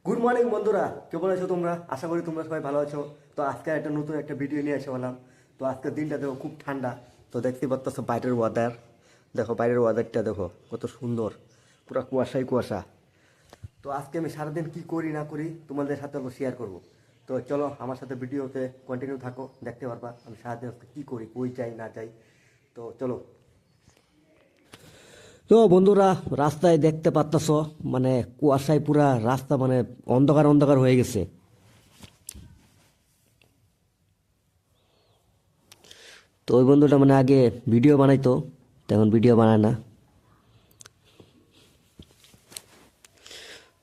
Good morning বন্ধুরা, কেমন আছো তোমরা? আশা করি তোমরা সবাই ভালো আছো। তো আজকে একটা নতুন একটা ভিডিও নিয়ে এসে বললাম। তো আজকের দিনটা দেখো খুব ঠান্ডা। তো দেখতে পাচ্ছ বাইরের ওয়েদার, দেখো বাইরের ওয়েদারটা দেখো কত সুন্দর, পুরো কুয়াশাই কুয়াশা। তো আজকে আমি সারাদিন কি করি না করি তোমাদের সাথে শেয়ার করব। তো চলো আমার সাথে ভিডিওতে কন্টিনিউ থাকো, দেখতে পারবা আমি সারাদিন আজকে কী করি, কই যাই না যাই। তো চলো। তো বন্ধুরা, রাস্তায় দেখতে পাচ্ছ মানে কুয়াশায় পুরা রাস্তা মানে অন্ধকার অন্ধকার হয়ে গেছে। তো ওই বন্ধুটা মানে আগে ভিডিও বানাইতো, তো এখন ভিডিও বানায় না।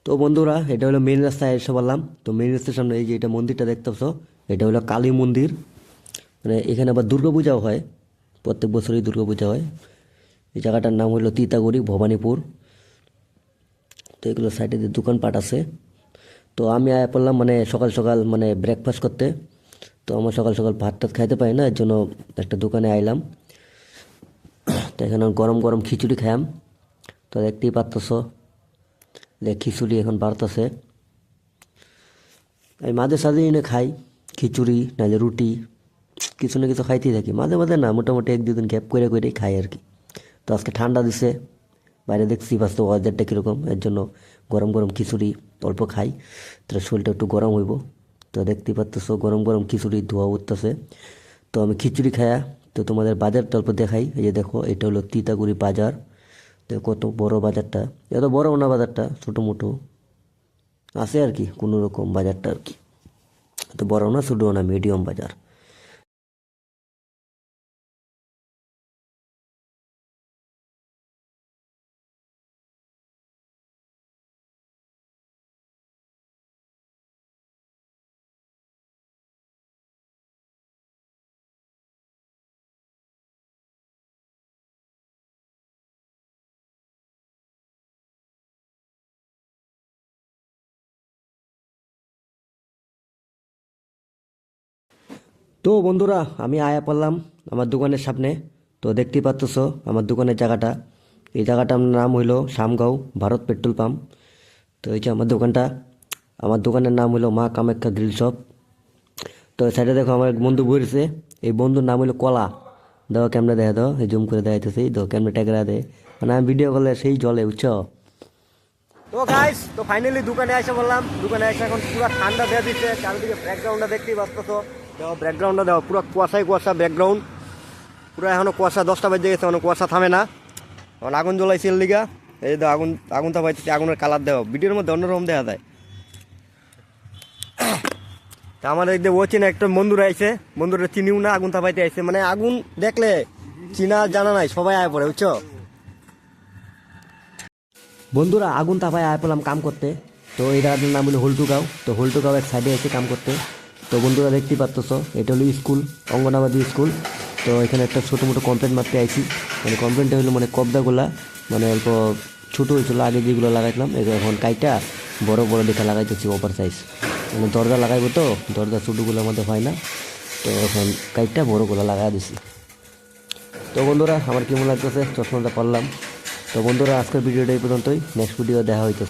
তো বন্ধুরা, এটা হলো মেন রাস্তায় এসে বললাম। তো মেন রাস্তার সামনে এই যে এটা মন্দিরটা দেখতেছ, এটা হলো কালী মন্দির। মানে এখানে আবার দুর্গাপূজাও হয়, প্রত্যেক বছরই দুর্গাপূজা হয়। এই জায়গাটার নাম হলো তিতাগুড়ি, ভবানীপুর। তো এগুলো সাইডে যে দোকানপাট আছে। তো আমি আয়া পড়লাম মানে সকাল সকাল মানে ব্রেকফাস্ট করতে। তো আমার সকাল সকাল ভাত টাত খাইতে পারি না, এর জন্য একটা দোকানে আইলাম। তো এখানে গরম গরম খিচুড়ি খাইলাম। তো দেখতেই পারতেছ যে খিচুড়ি এখন বাড়তেছে। আমি মাঝে সাঝে এনে খাই খিচুড়ি, নাহলে রুটি, কিছু না কিছু খাইতেই থাকি। মাঝে মাঝে না, মোটামুটি এক দুদিন গ্যাপ করে করেই খাই আর কি। তো আজকে ঠান্ডা দিছে, বাইরে দেখছি বাস্তব ওয়েদারটা কীরকম, এর জন্য গরম গরম খিচুড়ি অল্প খাই, তাহলে শরীরটা একটু গরম হইব। তো দেখতেই পাচ্ছ গরম গরম খিচুড়ি ধোয়া উঠতেছে। তো আমি খিচুড়ি খায়া তো তোমাদের বাজারটা অল্প দেখাই। এই যে দেখো, এটা হলো তিতাগুড়ি বাজার। তো কত বড় বাজারটা, এত বড় না বাজারটা, ছোটো মোটো আছে আর কি, কোনো রকম বাজারটা আর কি। তো বড় না ছোটো না, মিডিয়াম বাজার। তো বন্ধুরা, আমি আয়া পড়লাম আমার দোকানের সামনে। তো দেখতেই পাচ্ছ আমার দোকানের জায়গাটা। এই জায়গাটার নাম হইলো শামগাঁও ভারত পেট্রোল পাম্প। তো এই যে আমার দোকানটা, আমার দোকানের নাম হইলো মা কামাখ্যা গ্রিল শপ। তো সাইডে দেখো আমার এক বন্ধু বসেছে, এই বন্ধুর নাম হইলো কলা। দেখো ক্যামেরা দেখা দাও, এই জুম করে দেখাইতেছি, তো ক্যামেরা ট্যাগরা দেয়, মানে আমি ভিডিও করলে সেই জলে বুঝছো। তো গাইস, তো ফাইনালি দোকানে এসে বললাম। দোকানে এসে এখন পুরো ঠান্ডা দেওয়া দিচ্ছে, চারিদিকে ব্যাকগ্রাউন্ডটা দেখতেই পাচ্ছ। দেখো ব্যাকগ্রাউন্ডটা দেখো, পুরো কুয়াশায় কুয়াশা ব্যাকগ্রাউন্ড। পুরো এখনো কুয়াশা, 10টা বাজে গেছে, এখনো কুয়াশা থামে না। এখন আগুন জ্বলাইছে এর লিগা। এই তো আগুন, আগুনটা পাইতেছে, আগুনের কালার দেওয়া ভিডিওর মধ্যে অন্যরকম দেখা যায়। তা আমাদের একদম ও চিনা একটা বন্ধুরা আইছে, বন্ধুরা চিনিও না, আগুন তাপাইতে আইছে। মানে আগুন দেখলে চিনা জানা নাই, সবাই আয় পড়ে বুঝছো। বন্ধুরা, আগুন তাপায় আয় পেলাম কাম করতে। তো এই জায়গাটার নাম হলো হল্টুগাঁও। তো হল্টুগাঁও এক সাইডে এসে কাম করতে। তো বন্ধুরা দেখতেই পাচ্ছ, এটা হলো স্কুল, অঙ্গনাবাদী স্কুল। তো এখানে একটা ছোটো মোটো কমপ্লেন মারতে আইছি। মানে কমপ্লেনটা হলো মানে কবদাগুলা মানে অল্প ছোটো হয়েছিল আগে, যেগুলো লাগাইছিলাম এগুলো এখন কাইটা বড় বড় দেখা লাগাইতেছি, ওভার সাইজ। মানে দরজা লাগাইবো, তো দরজা ছোটোগুলোর মধ্যে হয় না, তো এখন কাইটটা বড়গুলো লাগাই দিছি। তো বন্ধুরা, আমার কেমন লাগতেছে চশমাটা পরলাম। তো বন্ধুরা, আজকের ভিডিওটা এই পর্যন্তই, নেক্সট ভিডিও দেখা হইতেছে।